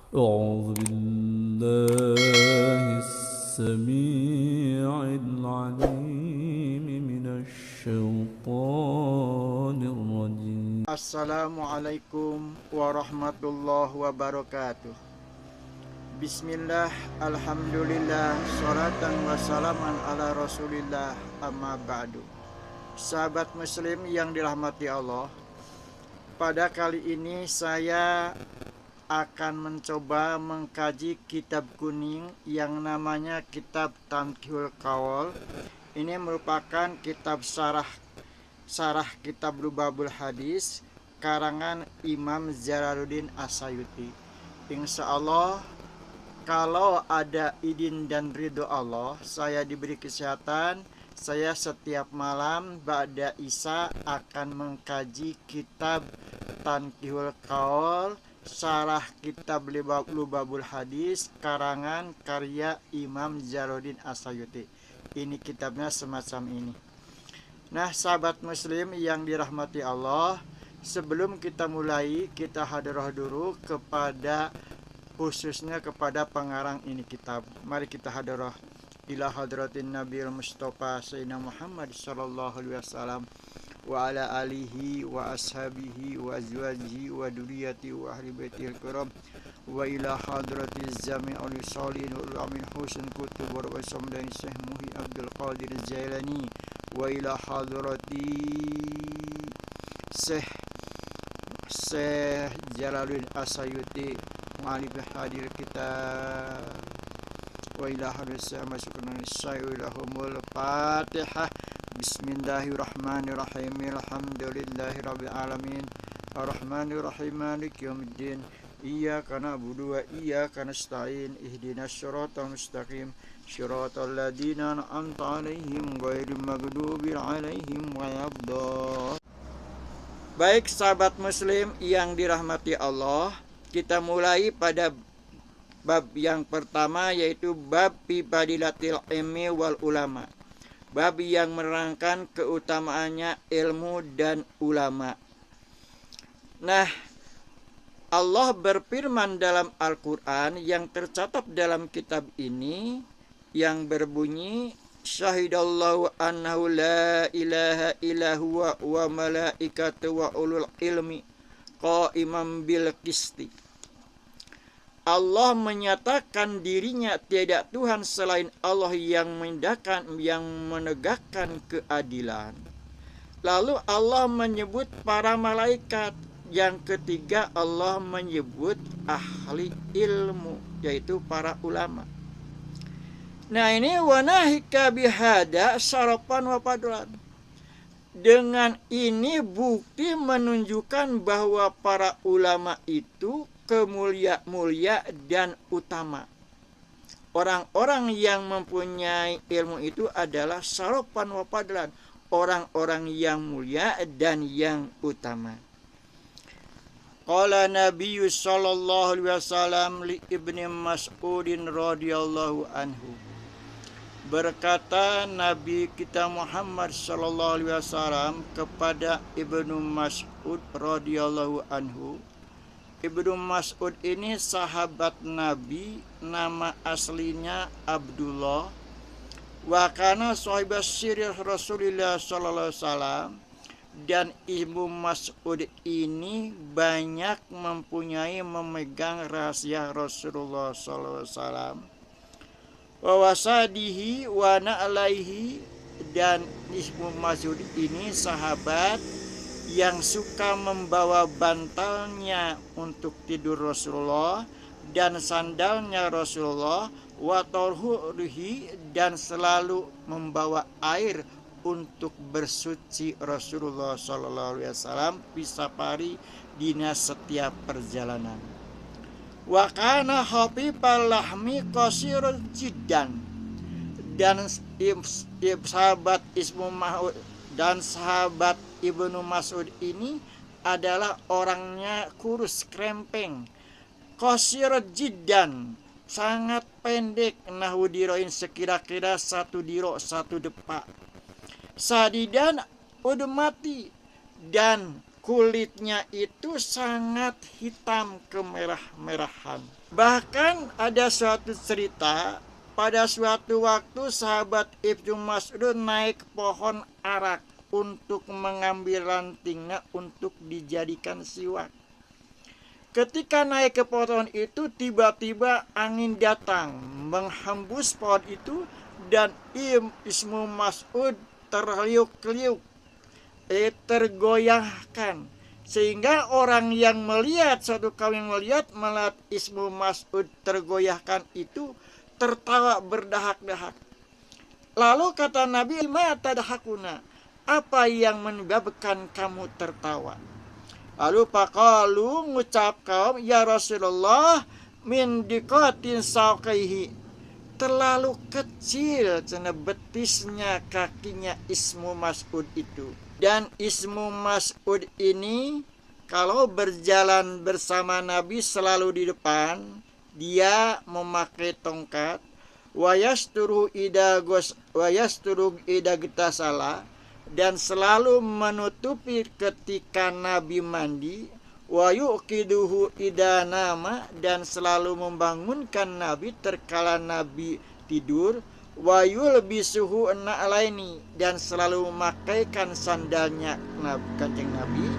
أعوذ بالله السميع العليم من الشيطان الرجيم. Assalamualaikum warahmatullahi wabarakatuh. Bismillah, alhamdulillah, salatan wassalaman ala rasulillah, amma ba'du. Sahabat muslim yang dirahmati Allah, pada kali ini saya akan mencoba mengkaji kitab kuning yang namanya kitab Tanqihul Qaul. Ini merupakan kitab sarah kitab Lubabul Hadis karangan Imam Jalaluddin As-Sayuti. Insya Allah, kalau ada izin dan ridho Allah, saya diberi kesehatan, saya setiap malam ba'da Isya akan mengkaji kitab Tanqihul Qaul, sarah kitab Lubabul Hadis karangan karya Imam Jalaluddin As-Sayuti. Ini kitabnya semacam ini. Nah, sahabat muslim yang dirahmati Allah, sebelum kita mulai, kita hadirah dulu kepada khususnya kepada pengarang ini kitab. Mari kita hadirah ila hadratin Nabil Mustafa Sayyidina Muhammad sallallahu alaihi wasallam wa ala alihi wa ashabihi wa azwajihi wa duriyati wa ahli baitil kiram wa ila hadratiz jami'ul salihin wa amin husin kutub wa samdani Syekh Muhi Abdul Qadir Jailani wa ila hadrati Syekh Jalaluddin As-Sayuti mu'alif hadir kita wa ila hadis masukun sayyidahumul Fatihah. Bismillahirrahmanirrahim. Alhamdulillahirabbil alamin. Arrahmanirrahim. Maliki yaumiddin. Iyyaka na'budu wa iyyaka nasta'in. Ihdinas siratal mustaqim. Shiratal ladzina an'amta 'alaihim ghairil maghdubi 'alaihim waladdallin. Baik sahabat muslim yang dirahmati Allah, kita mulai pada bab yang pertama, yaitu bab fi fadilatil ilmi wal ulama. Bab yang menerangkan keutamaannya ilmu dan ulama. Nah, Allah berfirman dalam Al-Quran yang tercatat dalam kitab ini yang berbunyi Syahidallahu annahu la ilaha illa huwa wa malaikatu wa ulul ilmi qaiman bil qisti. Allah menyatakan dirinya tiada Tuhan selain Allah yang menegakkan keadilan. Lalu Allah menyebut para malaikat. Yang ketiga, Allah menyebut ahli ilmu, yaitu para ulama. Nah, ini wanahika bihada syarafan wa fadlan. Dengan ini bukti menunjukkan bahwa para ulama itu mulia dan utama. Orang-orang yang mempunyai ilmu itu adalah syarafan wa fadlan, orang-orang yang mulia dan yang utama. Qala Nabi sallallahu alaihi wasallam li Ibni Mas'udin radhiyallahu anhu. Berkata Nabi kita Muhammad sallallahu alaihi wasallam kepada Ibnu Mas'ud radhiyallahu anhu. Ibnu Mas'ud ini sahabat Nabi, nama aslinya Abdullah. Wa kana sahibas sirri Rasulillah sallallahu alaihi wasallam. Dan Ibnu Mas'ud ini banyak memegang rahasia Rasulullah sallallahu alaihi wasallam. Wa wasadihi wa na'laihi, dan Ibnu Mas'ud ini sahabat yang suka membawa bantalnya untuk tidur Rasulullah dan sandalnya Rasulullah, wa tarhuhi, dan selalu membawa air untuk bersuci Rasulullah sallallahu alaihi wasallam bisafari dina setiap perjalanan. Wa kana hafifal lahmi qasirul jiddan, dan sahabat Ibnu Mas'ud ini adalah orangnya kurus krempeng, qasirul jiddan, sangat pendek, nahu diroin sekira-kira 1 diro 1 depa. Sadidan udmati, dan kulitnya itu sangat hitam kemerah-merahan. Bahkan ada suatu cerita, pada suatu waktu sahabat Ibnu Mas'ud naik pohon arak untuk mengambil rantingnya untuk dijadikan siwak. Ketika naik ke pohon itu, tiba-tiba angin datang menghembus pohon itu dan Ibnu Mas'ud terliuk-liuk, tergoyahkan, sehingga orang yang melihat, suatu kaum yang melihat Ibnu Mas'ud tergoyahkan itu tertawa berdahak-dahak. Lalu kata Nabi, "Ma tadhakuna?" Apa yang menyebabkan kamu tertawa? Lalu faqalu, ngucap kaum, "Ya Rasulullah, min diqatin saqaihi." Terlalu kecil cina betisnya kakinya Ibnu Mas'ud itu. Dan Ibnu Mas'ud ini kalau berjalan bersama Nabi selalu di depan, dia memakai tongkat, wayasturu ida gtasala, dan selalu menutupi ketika Nabi mandi, wa yuqiduhu ida nama, dan selalu membangunkan Nabi terkala Nabi tidur, wa yulbisuhu na'alaini, dan selalu memakaikan sandalnya Kanjeng Nabi,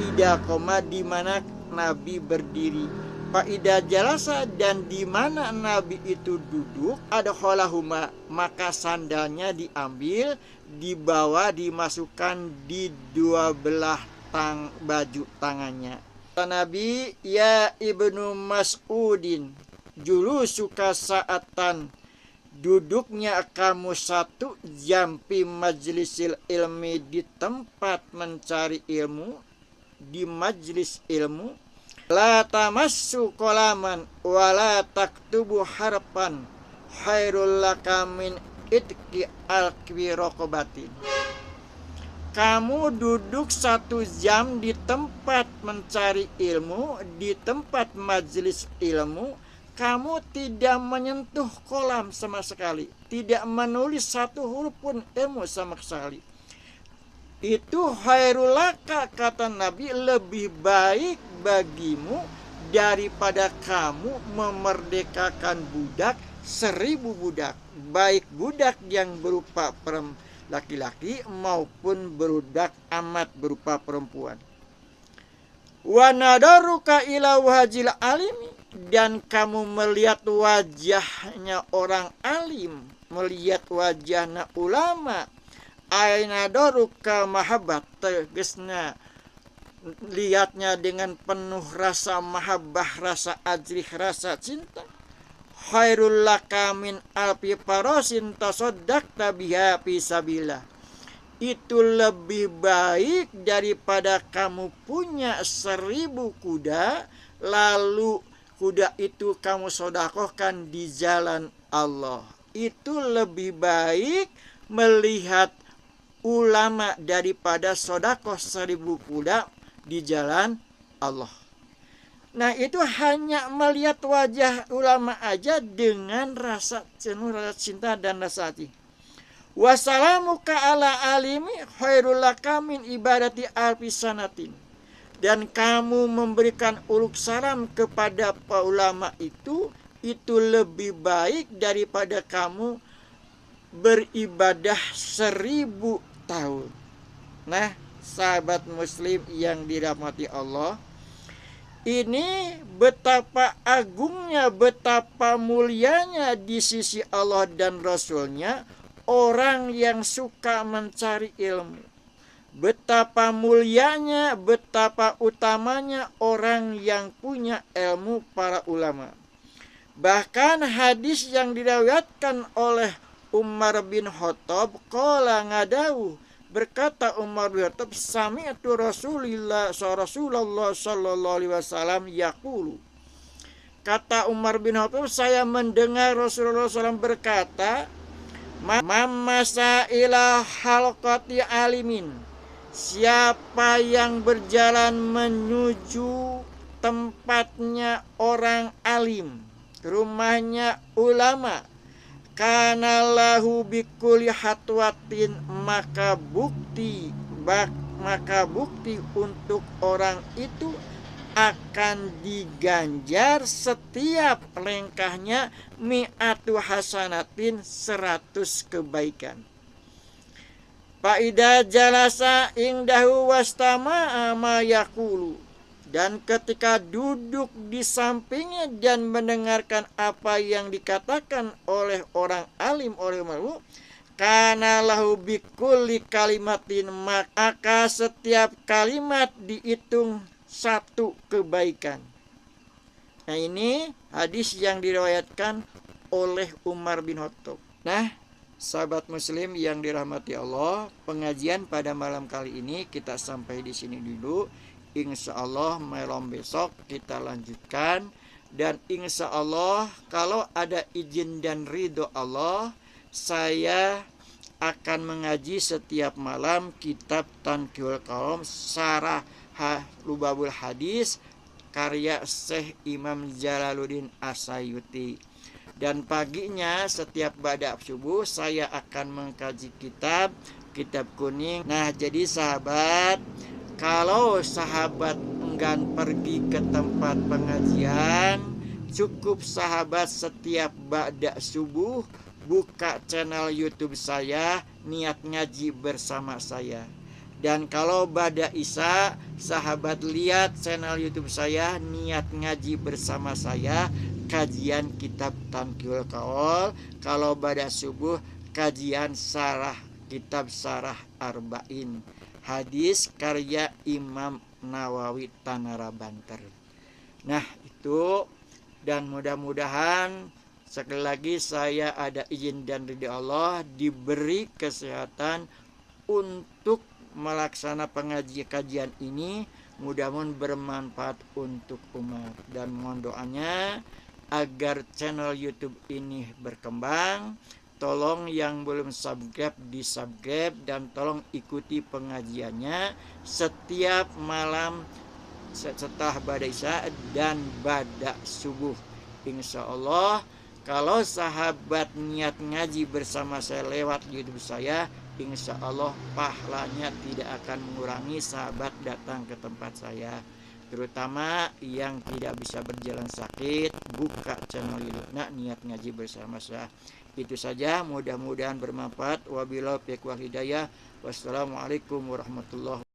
ida koma, di mana Nabi berdiri, fa ida jalasa, dan di mana Nabi itu duduk, ada kholahuma, maka sandalnya diambil, dibawa, dimasukkan di dua belah baju tangannya. Nabi, "Ya Ibnu Mas'udin, julusuka sa'atan." Duduknya kamu 1 jam fi majlisil ilmi, di tempat mencari ilmu, di majlis ilmu. La tamassu qalaman wa la taktubu harfan khairul laka min itqi alqi raqabatin. Kamu duduk 1 jam di tempat mencari ilmu, di tempat majelis ilmu, kamu tidak menyentuh kolam sama sekali, tidak menulis 1 huruf pun ilmu sama sekali. Itu khairul laka, kata Nabi, lebih baik bagimu daripada kamu memerdekakan budak 1000 budak, baik budak yang berupa laki-laki maupun budak amat berupa perempuan. Wa nadaruka ila wajil alimi, dan kamu melihat wajahnya orang alim, melihat wajahnya ulama. Aina daruka mahabbat, tegasnya lihatnya dengan penuh rasa mahabbah, rasa ajrih, rasa cinta. Khairul laka min alfi farasin tasaddaqta biha fi sabilillah. Itu lebih baik daripada kamu punya 1000 kuda, lalu kuda itu kamu sedekahkan di jalan Allah. Itu lebih baik melihat ulama daripada sedekah 1000 kuda di jalan Allah. Nah, itu hanya melihat wajah ulama aja dengan rasa jenuh, rasa cinta dan rasa hati. Wassalamuka ala alimi khairul laka min ibadati alfi sanatin. Dan kamu memberikan uluk salam kepada para ulama itu lebih baik daripada kamu beribadah 1000 tahun. Nah, sahabat muslim yang dirahmati Allah, ini betapa agungnya, betapa mulianya di sisi Allah dan Rasulnya orang yang suka mencari ilmu. Betapa mulianya, betapa utamanya orang yang punya ilmu, para ulama. Bahkan hadis yang diriwayatkan oleh Umar bin Khattab, qala ngadawu, berkata Umar bin Khattab, sami'tu Rasulullah sallallahu alaihi wasallam yaqulu. Kata Umar bin Khattab, saya mendengar Rasulullah SAW berkata, mamasa ila halqati alimin, siapa yang berjalan menuju tempatnya orang alim, rumahnya ulama, kana lahu bikulli hatwatin, maka bukti maka bukti untuk orang itu akan diganjar setiap langkahnya mi'atu hasanatin 100 kebaikan. Faida jalasa indahu wastama'a ma yaqulu, dan ketika duduk di sampingnya dan mendengarkan apa yang dikatakan oleh orang alim, oleh malu, kana lahu bikulli kalimatin, maka setiap kalimat dihitung 1 kebaikan. Nah, ini hadis yang diriwayatkan oleh Umar bin Khattab. Nah, sahabat muslim yang dirahmati Allah, pengajian pada malam kali ini kita sampai di sini dulu. Insya Allah malam besok kita lanjutkan, dan insya Allah kalau ada izin dan ridho Allah, saya akan mengaji setiap malam kitab Tanqihul Kalam Syarah Lubabul Hadis karya Syekh Imam Jalaluddin As-Sayuti. Dan paginya setiap ba'da subuh saya akan mengkaji kitab kuning. Nah, jadi sahabat, kalau sahabat enggan pergi ke tempat pengajian, cukup sahabat setiap ba'da subuh buka channel YouTube saya, niat ngaji bersama saya. Dan kalau ba'da isya, sahabat lihat channel YouTube saya, niat ngaji bersama saya, kajian kitab Tanqihul Kalam. Kalau ba'da subuh, kajian kitab Syarah Arba'in Hadis karya Imam Nawawi Tanara Banter. Nah, itu, dan mudah-mudahan sekali lagi saya ada izin dan ridha Allah, diberi kesehatan untuk melaksana kajian ini. Mudah-mudahan bermanfaat untuk umat, dan mohon doanya agar channel YouTube ini berkembang. Tolong yang belum subscribe di subscribe, dan tolong ikuti pengajiannya setiap malam setelah ba'da isya dan ba'da subuh. Insya Allah kalau sahabat niat ngaji bersama saya lewat YouTube saya, insya Allah pahalanya tidak akan mengurangi sahabat datang ke tempat saya. Terutama yang tidak bisa berjalan sakit, buka channel YouTube. Nah, niat ngaji bersama saya. Itu saja, mudah-mudahan bermanfaat. Wabillahi taufiq wal hidayah. Wassalamualaikum warahmatullahi wabarakatuh.